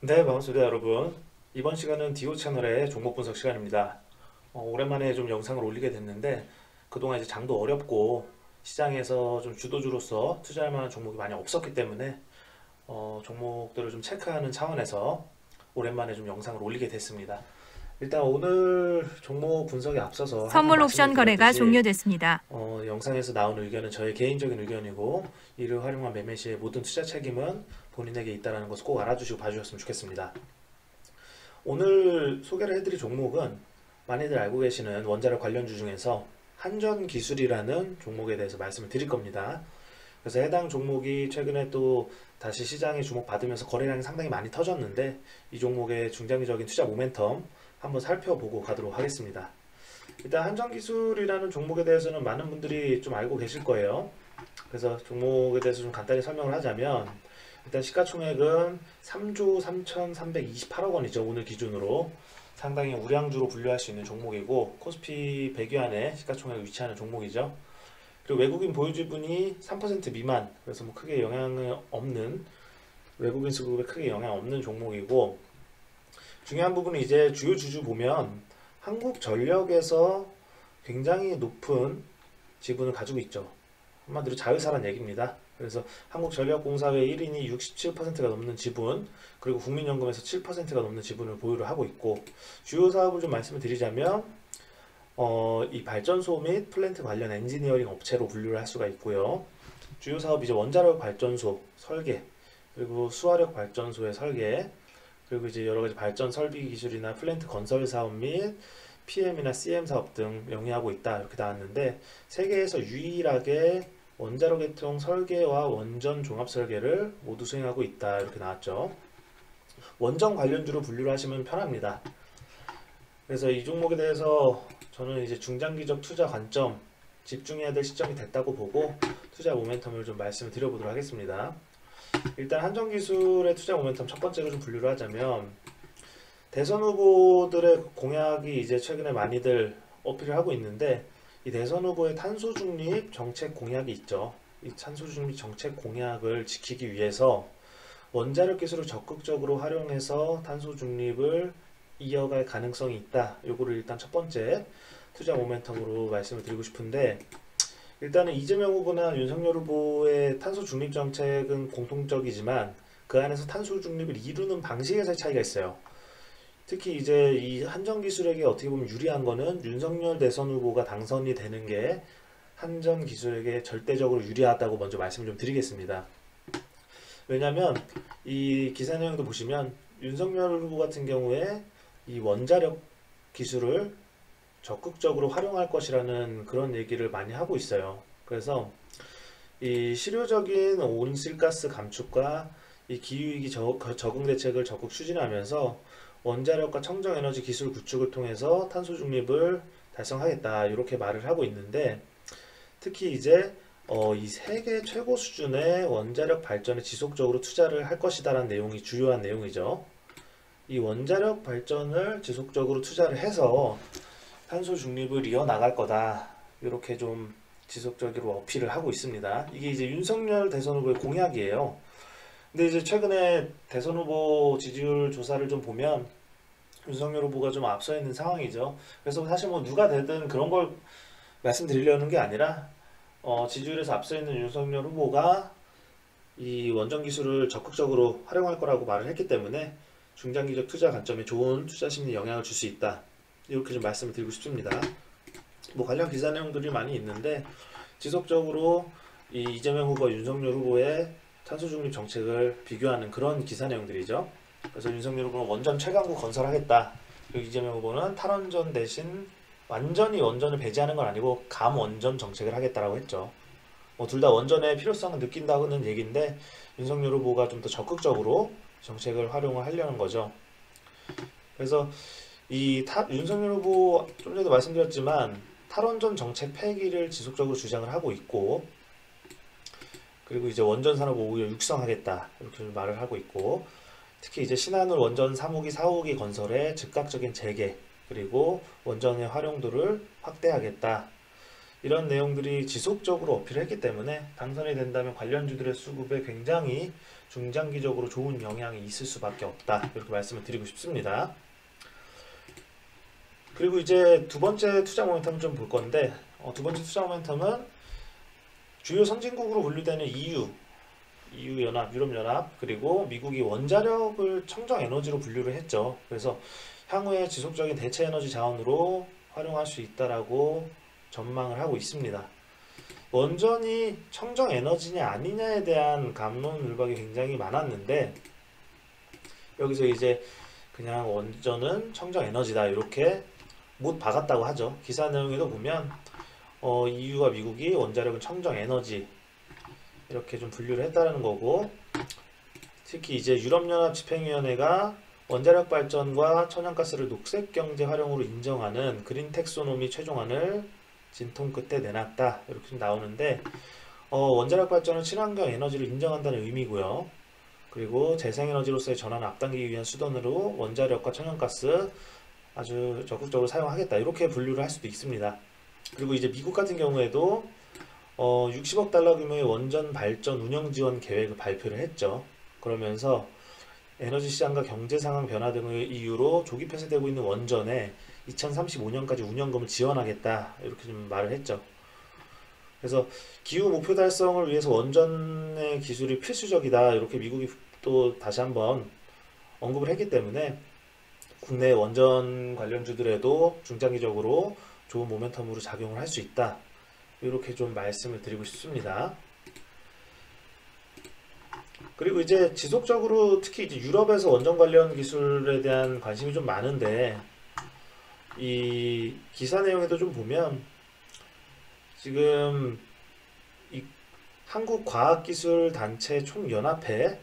네, 반갑습니다, 여러분. 이번 시간은 디오 채널의 종목 분석 시간입니다. 오랜만에 좀 영상을 올리게 됐는데, 그동안 이제 장도 어렵고, 시장에서 좀 주도주로서 투자할 만한 종목이 많이 없었기 때문에, 종목들을 좀 체크하는 차원에서 오랜만에 좀 영상을 올리게 됐습니다. 일단 오늘 종목 분석에 앞서서 항상 선물 옵션 거래가 말씀드렸듯이, 종료됐습니다. 영상에서 나온 의견은 저의 개인적인 의견이고, 이를 활용한 매매 시의 모든 투자 책임은 본인에게 있다는 것을 꼭 알아주시고 봐주셨으면 좋겠습니다. 오늘 소개를 해드릴 종목은 많이들 알고 계시는 원자력 관련주 중에서 한전기술이라는 종목에 대해서 말씀을 드릴 겁니다. 그래서 해당 종목이 최근에 또 다시 시장에 주목받으면서 거래량이 상당히 많이 터졌는데 이 종목의 중장기적인 투자 모멘텀 한번 살펴보고 가도록 하겠습니다. 일단 한전기술이라는 종목에 대해서는 많은 분들이 좀 알고 계실 거예요. 그래서 종목에 대해서 좀 간단히 설명을 하자면 일단 시가총액은 3조 3,328억 원이죠. 오늘 기준으로 상당히 우량주로 분류할 수 있는 종목이고 코스피 100위 안에 시가총액이 위치하는 종목이죠. 그리고 외국인 보유지분이 3% 미만, 그래서 뭐 크게 영향을 없는, 외국인 수급에 크게 영향 없는 종목이고, 중요한 부분은 이제 주요 주주 보면 한국전력에서 굉장히 높은 지분을 가지고 있죠. 한마디로 자회사란 얘기입니다. 그래서 한국전력공사의 1인이 67%가 넘는 지분, 그리고 국민연금에서 7%가 넘는 지분을 보유를 하고 있고, 주요 사업을 좀 말씀을 드리자면 이 발전소 및 플랜트 관련 엔지니어링 업체로 분류를 할 수가 있고요. 주요 사업이 이제 원자력 발전소 설계, 그리고 수화력 발전소의 설계, 그리고 이제 여러 가지 발전 설비 기술이나 플랜트 건설 사업 및 PM이나 CM 사업 등 영위하고 있다, 이렇게 나왔는데 세계에서 유일하게 원자력 계통 설계와 원전 종합 설계를 모두 수행하고 있다, 이렇게 나왔죠. 원전 관련주로 분류를 하시면 편합니다. 그래서 이 종목에 대해서 저는 이제 중장기적 투자 관점, 집중해야 될 시점이 됐다고 보고 투자 모멘텀을 좀 말씀을 드려보도록 하겠습니다. 일단 한전기술의 투자 모멘텀 첫 번째로 좀 분류를 하자면 대선 후보들의 공약이 이제 최근에 많이들 어필을 하고 있는데 이 대선 후보의 탄소 중립 정책 공약이 있죠. 이 탄소 중립 정책 공약을 지키기 위해서 원자력 기술을 적극적으로 활용해서 탄소 중립을 이어갈 가능성이 있다. 요거를 일단 첫 번째 투자 모멘텀으로 말씀을 드리고 싶은데, 일단은 이재명 후보나 윤석열 후보의 탄소 중립 정책은 공통적이지만 그 안에서 탄소 중립을 이루는 방식에서의 차이가 있어요. 특히 이제 이 한전기술에게 어떻게 보면 유리한 거는 윤석열 대선 후보가 당선이 되는 게 한전기술에게 절대적으로 유리하다고 먼저 말씀을 좀 드리겠습니다. 왜냐면 이 기사 내용도 보시면 윤석열 후보 같은 경우에 이 원자력 기술을 적극적으로 활용할 것이라는 그런 얘기를 많이 하고 있어요. 그래서 이 실효적인 온실가스 감축과 이 기후위기 적응 대책을 적극 추진하면서 원자력과 청정에너지 기술 구축을 통해서 탄소 중립을 달성하겠다, 이렇게 말을 하고 있는데, 특히 이제 이 세계 최고 수준의 원자력 발전에 지속적으로 투자를 할 것이다라는 내용이 주요한 내용이죠. 이 원자력 발전을 지속적으로 투자를 해서 탄소 중립을 이어나갈 거다, 이렇게 좀 지속적으로 어필을 하고 있습니다. 이게 이제 윤석열 대선 후보의 공약이에요. 근데 이제 최근에 대선 후보 지지율 조사를 좀 보면 윤석열 후보가 좀 앞서 있는 상황이죠. 그래서 사실 뭐 누가 되든 그런 걸 말씀드리려는 게 아니라 지지율에서 앞서 있는 윤석열 후보가 이 원전 기술을 적극적으로 활용할 거라고 말을 했기 때문에 중장기적 투자 관점에 좋은 투자 심리 영향을 줄 수 있다, 이렇게 좀 말씀을 드리고 싶습니다. 뭐 관련 기사 내용들이 많이 있는데 지속적으로 이 이재명 후보, 윤석열 후보의 탄소 중립 정책을 비교하는 그런 기사 내용들이죠. 그래서 윤석열 후보는 원전 최강국 건설하겠다, 그리고 이재명 후보는 탈원전 대신 완전히 원전을 배제하는 건 아니고 감원전 정책을 하겠다라고 했죠. 뭐 둘 다 원전의 필요성을 느낀다고는 얘기인데 윤석열 후보가 좀 더 적극적으로 정책을 활용을 하려는 거죠. 그래서 윤석열 후보 좀 전에도 말씀드렸지만 탈원전 정책 폐기를 지속적으로 주장을 하고 있고, 그리고 이제 원전 산업을 오히려 육성하겠다, 이렇게 말을 하고 있고, 특히 이제 신한울 원전 3호기, 4호기 건설의 즉각적인 재개, 그리고 원전의 활용도를 확대하겠다, 이런 내용들이 지속적으로 어필했기 때문에 당선이 된다면 관련주들의 수급에 굉장히 중장기적으로 좋은 영향이 있을 수밖에 없다. 이렇게 말씀을 드리고 싶습니다. 그리고 이제 두 번째 투자 모멘텀 좀 볼 건데, 두 번째 투자 모멘텀은 주요 선진국으로 분류되는 EU 연합, 유럽연합, 그리고 미국이 원자력을 청정에너지로 분류를 했죠. 그래서 향후에 지속적인 대체 에너지 자원으로 활용할 수 있다라고 전망을 하고 있습니다. 원전이 청정에너지냐 아니냐에 대한 갑론을박이 굉장히 많았는데, 여기서 이제 그냥 원전은 청정에너지다 이렇게 못 박았다고 하죠. 기사 내용에도 보면 EU와 미국이 원자력은 청정에너지 이렇게 좀 분류를 했다는 거고, 특히 이제 유럽연합 집행위원회가 원자력 발전과 천연가스를 녹색 경제 활용으로 인정하는 그린 텍소노미 최종안을 진통 끝에 내놨다 이렇게 좀 나오는데, 원자력 발전을 친환경 에너지로 인정한다는 의미고요. 그리고 재생에너지로서의 전환을 앞당기기 위한 수단으로 원자력과 천연가스 아주 적극적으로 사용하겠다 이렇게 분류를 할 수도 있습니다. 그리고 이제 미국 같은 경우에도 60억 달러 규모의 원전 발전 운영 지원 계획을 발표를 했죠. 그러면서 에너지 시장과 경제 상황 변화 등의 이유로 조기 폐쇄되고 있는 원전에 2035년까지 운영금을 지원하겠다 이렇게 좀 말을 했죠. 그래서 기후 목표 달성을 위해서 원전의 기술이 필수적이다 이렇게 미국이 또 다시 한번 언급을 했기 때문에 국내 원전 관련주들에도 중장기적으로 좋은 모멘텀으로 작용을 할 수 있다 이렇게 좀 말씀을 드리고 싶습니다. 그리고 이제 지속적으로 특히 이제 유럽에서 원전 관련 기술에 대한 관심이 좀 많은데, 이 기사 내용에도 좀 보면 지금 이 한국과학기술단체 총연합회,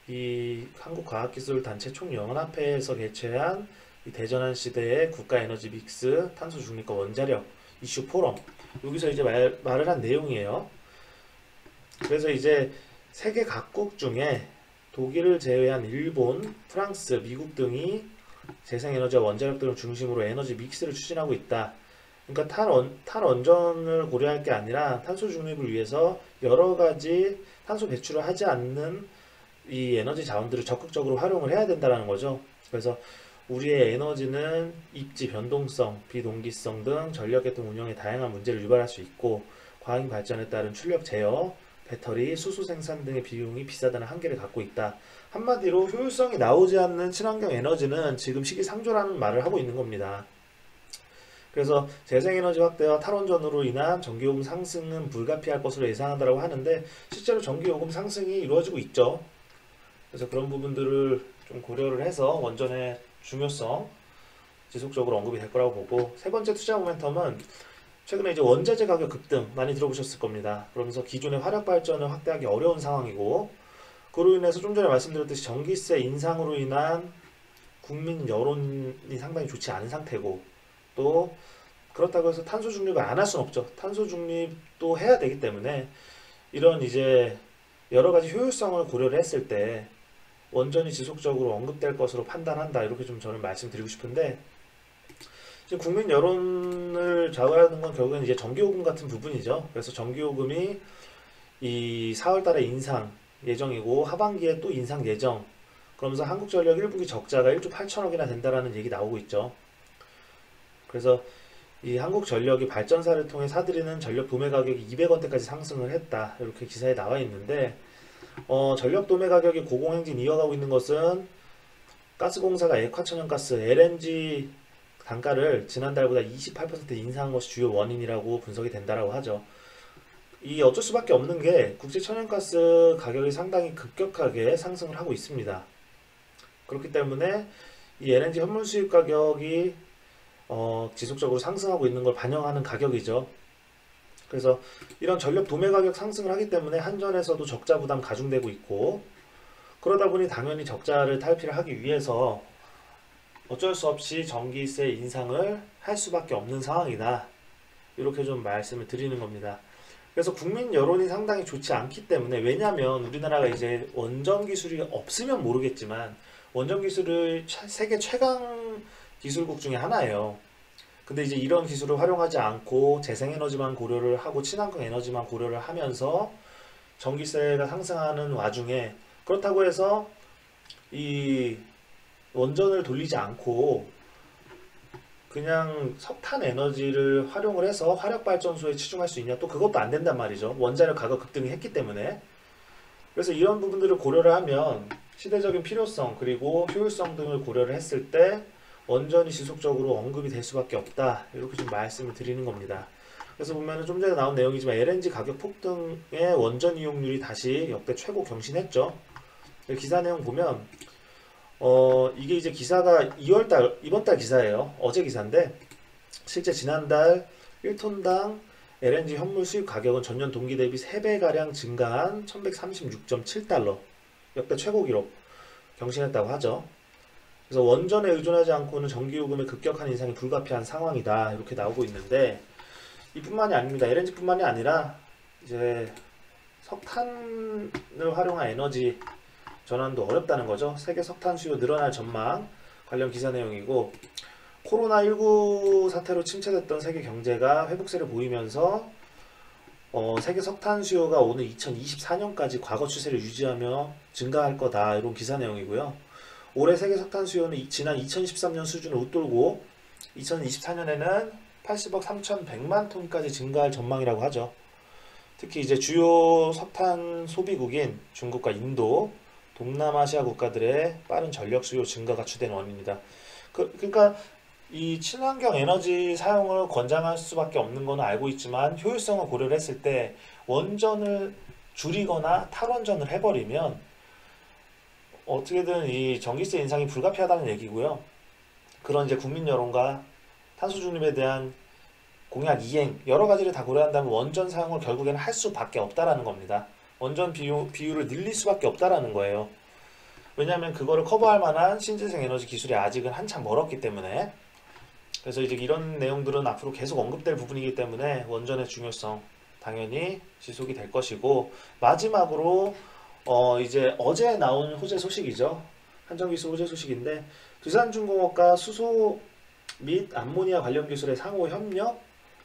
이 한국과학기술단체 총연합회에서 개최한 이 대전환 시대의 국가에너지 믹스 탄소 중립과 원자력 이슈 포럼, 여기서 이제 말을 한 내용이에요. 그래서 이제 세계 각국 중에 독일을 제외한 일본, 프랑스, 미국 등이 재생에너지와 원자력 등을 중심으로 에너지 믹스를 추진하고 있다. 그러니까 탈원전을 고려할 게 아니라 탄소 중립을 위해서 여러 가지 탄소 배출을 하지 않는 이 에너지 자원들을 적극적으로 활용을 해야 된다는 거죠. 그래서 우리의 에너지는 입지 변동성, 비동기성 등 전력계통 운영에 다양한 문제를 유발할 수 있고, 과잉 발전에 따른 출력 제어, 배터리, 수소 생산 등의 비용이 비싸다는 한계를 갖고 있다. 한마디로 효율성이 나오지 않는 친환경 에너지는 지금 시기상조라는 말을 하고 있는 겁니다. 그래서 재생에너지 확대와 탈원전으로 인한 전기요금 상승은 불가피할 것으로 예상한다고 하는데, 실제로 전기요금 상승이 이루어지고 있죠. 그래서 그런 부분들을 좀 고려를 해서 원전의 중요성 지속적으로 언급이 될 거라고 보고, 세 번째 투자 모멘텀은 최근에 이제 원자재 가격 급등 많이 들어보셨을 겁니다. 그러면서 기존의 화력 발전을 확대하기 어려운 상황이고, 그로 인해서 좀 전에 말씀드렸듯이 전기세 인상으로 인한 국민 여론이 상당히 좋지 않은 상태고, 또 그렇다고 해서 탄소 중립을 안 할 수는 없죠. 탄소 중립도 해야 되기 때문에 이런 이제 여러 가지 효율성을 고려를 했을 때 원전이 지속적으로 언급될 것으로 판단한다 이렇게 좀 저는 말씀드리고 싶은데, 지금 국민 여론을 좌우하는 건 결국엔 이제 전기요금 같은 부분이죠. 그래서 전기요금이 이 4월달에 인상 예정이고 하반기에 또 인상 예정. 그러면서 한국전력 1분기 적자가 1조 8천억이나 된다라는 얘기 나오고 있죠. 그래서 이 한국전력이 발전사를 통해 사들이는 전력 도매 가격이 200원대까지 상승을 했다 이렇게 기사에 나와 있는데, 전력 도매 가격이 고공행진 이어가고 있는 것은 가스공사가 액화천연가스 LNG 단가를 지난달보다 28% 인상한 것이 주요 원인이라고 분석이 된다라고 하죠. 이 어쩔 수밖에 없는 게 국제 천연가스 가격이 상당히 급격하게 상승을 하고 있습니다. 그렇기 때문에 이 LNG 현물 수입 가격이 지속적으로 상승하고 있는 걸 반영하는 가격이죠. 그래서 이런 전력 도매 가격 상승을 하기 때문에 한전에서도 적자 부담 가중되고 있고, 그러다 보니 당연히 적자를 탈피를 하기 위해서 어쩔 수 없이 전기세 인상을 할 수밖에 없는 상황이다 이렇게 좀 말씀을 드리는 겁니다. 그래서 국민 여론이 상당히 좋지 않기 때문에, 왜냐하면 우리나라가 이제 원전 기술이 없으면 모르겠지만 원전 기술을 세계 최강 기술국 중에 하나예요. 근데 이제 이런 기술을 활용하지 않고 재생에너지만 고려를 하고 친환경 에너지만 고려를 하면서 전기세가 상승하는 와중에, 그렇다고 해서 이 원전을 돌리지 않고 그냥 석탄 에너지를 활용을 해서 화력발전소에 치중할 수 있냐? 또 그것도 안 된단 말이죠. 원자력 가격 급등이 했기 때문에. 그래서 이런 부분들을 고려를 하면 시대적인 필요성 그리고 효율성 등을 고려를 했을 때 원전이 지속적으로 언급이 될 수밖에 없다, 이렇게 좀 말씀을 드리는 겁니다. 그래서 보면은 좀 전에 나온 내용이지만 LNG 가격 폭등에 원전 이용률이 다시 역대 최고 경신했죠. 기사 내용 보면 이게 이제 기사가 이번 달 기사예요. 어제 기사인데, 실제 지난달 1톤당 LNG 현물 수입 가격은 전년 동기 대비 3배가량 증가한 1136.7달러, 역대 최고 기록 경신했다고 하죠. 그래서 원전에 의존하지 않고는 전기요금의 급격한 인상이 불가피한 상황이다, 이렇게 나오고 있는데, 이뿐만이 아닙니다. LNG뿐만이 아니라 이제 석탄을 활용한 에너지 전환도 어렵다는 거죠. 세계 석탄 수요 늘어날 전망 관련 기사 내용이고, 코로나19 사태로 침체됐던 세계 경제가 회복세를 보이면서 세계 석탄 수요가 오는 2024년까지 과거 추세를 유지하며 증가할 거다, 이런 기사 내용이고요. 올해 세계 석탄 수요는 지난 2013년 수준을 웃돌고 2024년에는 80억 3,100만 톤까지 증가할 전망이라고 하죠. 특히 이제 주요 석탄 소비국인 중국과 인도, 동남아시아 국가들의 빠른 전력 수요 증가가 주된 원인이다. 그러니까 이 친환경 에너지 사용을 권장할 수밖에 없는 건 알고 있지만, 효율성을 고려를 했을 때 원전을 줄이거나 탈원전을 해버리면 어떻게든 이 전기세 인상이 불가피하다는 얘기고요. 그런 이제 국민 여론과 탄소 중립에 대한 공약 이행, 여러 가지를 다 고려한다면 원전 사용을 결국에는 할 수밖에 없다라는 겁니다. 원전 비율을 늘릴 수밖에 없다라는 거예요. 왜냐하면 그거를 커버할 만한 신재생 에너지 기술이 아직은 한참 멀었기 때문에. 그래서 이제 이런 내용들은 앞으로 계속 언급될 부분이기 때문에 원전의 중요성 당연히 지속이 될 것이고, 마지막으로 이제 어제 나온 호재 소식이죠. 한전기술 호재 소식인데, 두산중공업과 수소 및 암모니아 관련 기술의 상호 협력,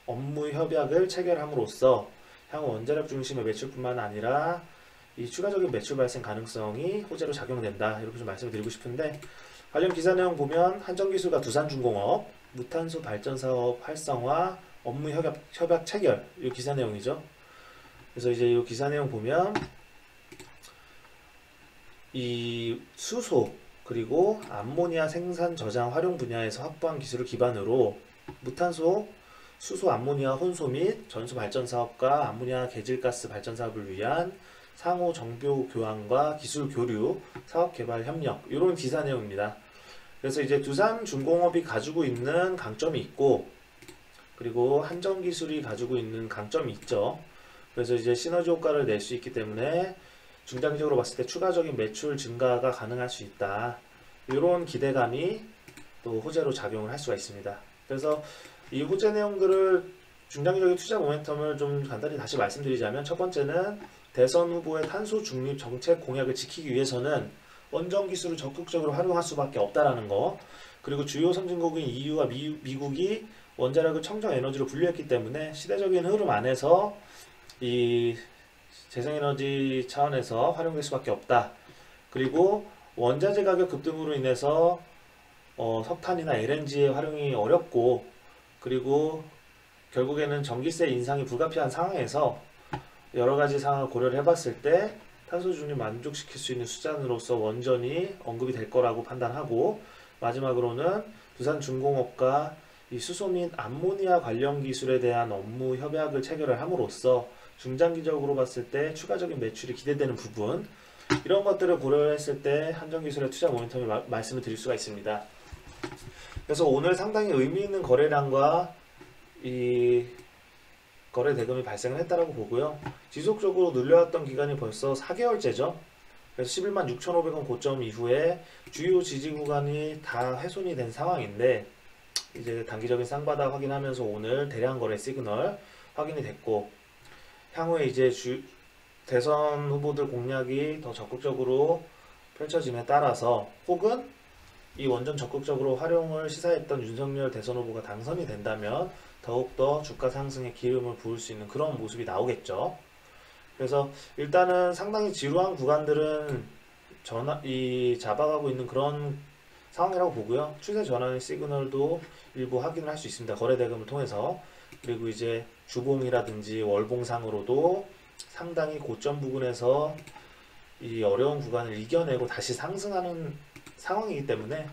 업무 협약을 체결함으로써 향후 원자력 중심의 매출뿐만 아니라 이 추가적인 매출 발생 가능성이 호재로 작용된다, 이렇게 좀 말씀을 드리고 싶은데, 관련 기사 내용 보면 한전기술과 두산중공업 무탄소 발전 사업 활성화 업무 협약 체결, 이 기사 내용이죠. 그래서 이제 이 기사 내용 보면 이 수소 그리고 암모니아 생산 저장 활용 분야에서 확보한 기술을 기반으로 무탄소 수소 암모니아 혼소 및 전수 발전 사업과 암모니아 계질가스 발전 사업을 위한 상호 정보 교환과 기술 교류, 사업 개발 협력, 이런 기사 내용입니다. 그래서 이제 두산중공업이 가지고 있는 강점이 있고, 그리고 한전기술이 가지고 있는 강점이 있죠. 그래서 이제 시너지 효과를 낼 수 있기 때문에 중장기적으로 봤을 때 추가적인 매출 증가가 가능할 수 있다, 이런 기대감이 또 호재로 작용을 할 수가 있습니다. 그래서 이 호재 내용들을, 중장기적인 투자 모멘텀을 좀 간단히 다시 말씀드리자면, 첫 번째는 대선 후보의 탄소 중립 정책 공약을 지키기 위해서는 원전 기술을 적극적으로 활용할 수밖에 없다라는 거, 그리고 주요 선진국인 EU와 미국이 원자력을 청정 에너지로 분류했기 때문에 시대적인 흐름 안에서 이 재생에너지 차원에서 활용될 수밖에 없다. 그리고 원자재 가격 급등으로 인해서 석탄이나 LNG의 활용이 어렵고, 그리고 결국에는 전기세 인상이 불가피한 상황에서 여러 가지 상황을 고려를 해봤을 때 탄소 중립 만족시킬 수 있는 수단으로서 원전이 언급이 될 거라고 판단하고, 마지막으로는 두산중공업과 이 수소 및 암모니아 관련 기술에 대한 업무 협약을 체결을 함으로써 중장기적으로 봤을 때 추가적인 매출이 기대되는 부분, 이런 것들을 고려했을 때 한전기술의 투자 모멘텀을 말씀을 드릴 수가 있습니다. 그래서 오늘 상당히 의미 있는 거래량과 이 거래 대금이 발생을 했다라고 보고요. 지속적으로 늘려왔던 기간이 벌써 4개월째죠. 그래서 11만 6,500원 고점 이후에 주요 지지 구간이 다 훼손이 된 상황인데, 이제 단기적인 쌍바닥 확인하면서 오늘 대량 거래 시그널 확인이 됐고, 향후에 이제 대선 후보들 공략이 더 적극적으로 펼쳐짐에 따라서, 혹은 이 원전 적극적으로 활용을 시사했던 윤석열 대선 후보가 당선이 된다면 더욱더 주가 상승에 기름을 부을 수 있는 그런 모습이 나오겠죠. 그래서 일단은 상당히 지루한 구간들은 잡아가고 있는 그런 상황이라고 보고요. 추세 전환의 시그널도 일부 확인을 할 수 있습니다. 거래대금을 통해서. 그리고 이제 주봉이라든지 월봉상으로도 상당히 고점 부근에서 이 어려운 구간을 이겨내고 다시 상승하는 상황이기 때문에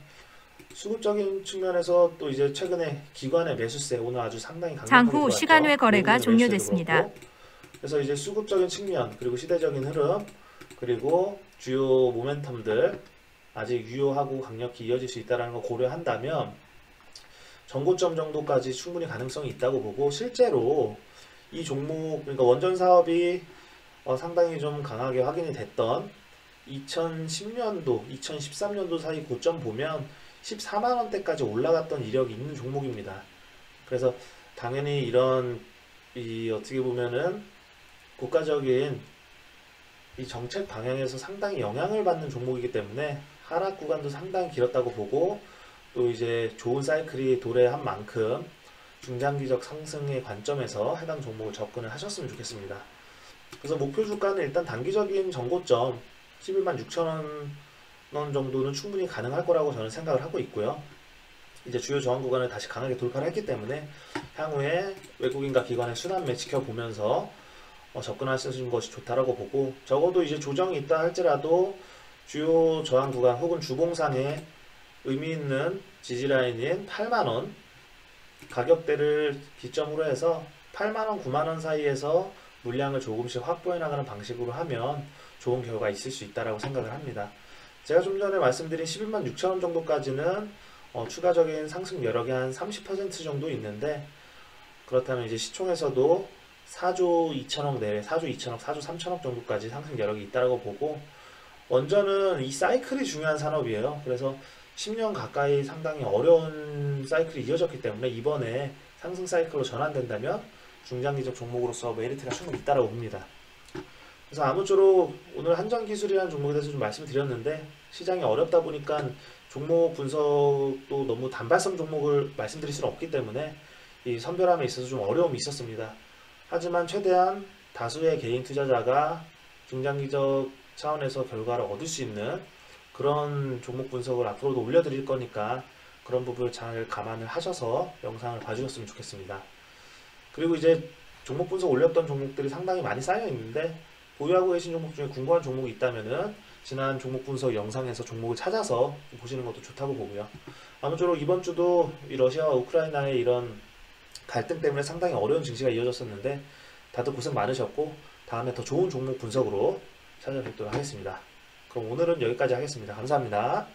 수급적인 측면에서 또 이제 최근에 기관의 매수세 오늘 아주 상당히 강력하게 장후 들어왔죠. 시간 외 거래가 외국인의 매수세도 종료됐습니다. 그렇고. 그래서 이제 수급적인 측면 그리고 시대적인 흐름 그리고 주요 모멘텀들 아직 유효하고 강력히 이어질 수 있다는 걸 고려한다면 전고점 정도까지 충분히 가능성이 있다고 보고, 실제로 이 종목 그러니까 원전 사업이 상당히 좀 강하게 확인이 됐던 2010년도, 2013년도 사이 고점 보면 14만원대까지 올라갔던 이력이 있는 종목입니다. 그래서 당연히 이런 어떻게 보면은 국가적인 이 정책 방향에서 상당히 영향을 받는 종목이기 때문에 하락 구간도 상당히 길었다고 보고, 또 이제 좋은 사이클이 도래한 만큼 중장기적 상승의 관점에서 해당 종목을 접근을 하셨으면 좋겠습니다. 그래서 목표 주가는 일단 단기적인 전고점 11만 6천 원 정도는 충분히 가능할 거라고 저는 생각을 하고 있고요. 이제 주요 저항 구간을 다시 강하게 돌파를 했기 때문에 향후에 외국인과 기관의 순환매 지켜보면서 접근하시는 것이 좋다라고 보고, 적어도 이제 조정이 있다 할지라도 주요 저항 구간 혹은 주봉상에 의미 있는 지지라인인 8만원 가격대를 기점으로 해서 8만원, 9만원 사이에서 물량을 조금씩 확보해 나가는 방식으로 하면 좋은 결과가 있을 수 있다고 생각을 합니다. 제가 좀 전에 말씀드린 11만 6천원 정도까지는 추가적인 상승 여력이 한 30% 정도 있는데, 그렇다면 이제 시총에서도 4조 2천억 내외, 4조 2천억, 4조 3천억 정도까지 상승 여력이 있다고 보고, 원전은 이 사이클이 중요한 산업이에요. 그래서 10년 가까이 상당히 어려운 사이클이 이어졌기 때문에 이번에 상승 사이클로 전환된다면 중장기적 종목으로서 메리트가 충분히 있다고 봅니다. 그래서 아무쪼록 오늘 한전기술이라는 종목에 대해서 좀 말씀을 드렸는데, 시장이 어렵다 보니까 종목 분석도 너무 단발성 종목을 말씀드릴 수는 없기 때문에 이 선별함에 있어서 좀 어려움이 있었습니다. 하지만 최대한 다수의 개인 투자자가 중장기적 차원에서 결과를 얻을 수 있는 그런 종목 분석을 앞으로도 올려드릴 거니까 그런 부분을 잘 감안을 하셔서 영상을 봐주셨으면 좋겠습니다. 그리고 이제 종목 분석 올렸던 종목들이 상당히 많이 쌓여 있는데, 보유하고 계신 종목 중에 궁금한 종목이 있다면은 지난 종목 분석 영상에서 종목을 찾아서 보시는 것도 좋다고 보고요. 아무쪼록 이번 주도 이 러시아와 우크라이나의 이런 갈등 때문에 상당히 어려운 증시가 이어졌었는데 다들 고생 많으셨고, 다음에 더 좋은 종목 분석으로 찾아뵙도록 하겠습니다. 그럼 오늘은 여기까지 하겠습니다. 감사합니다.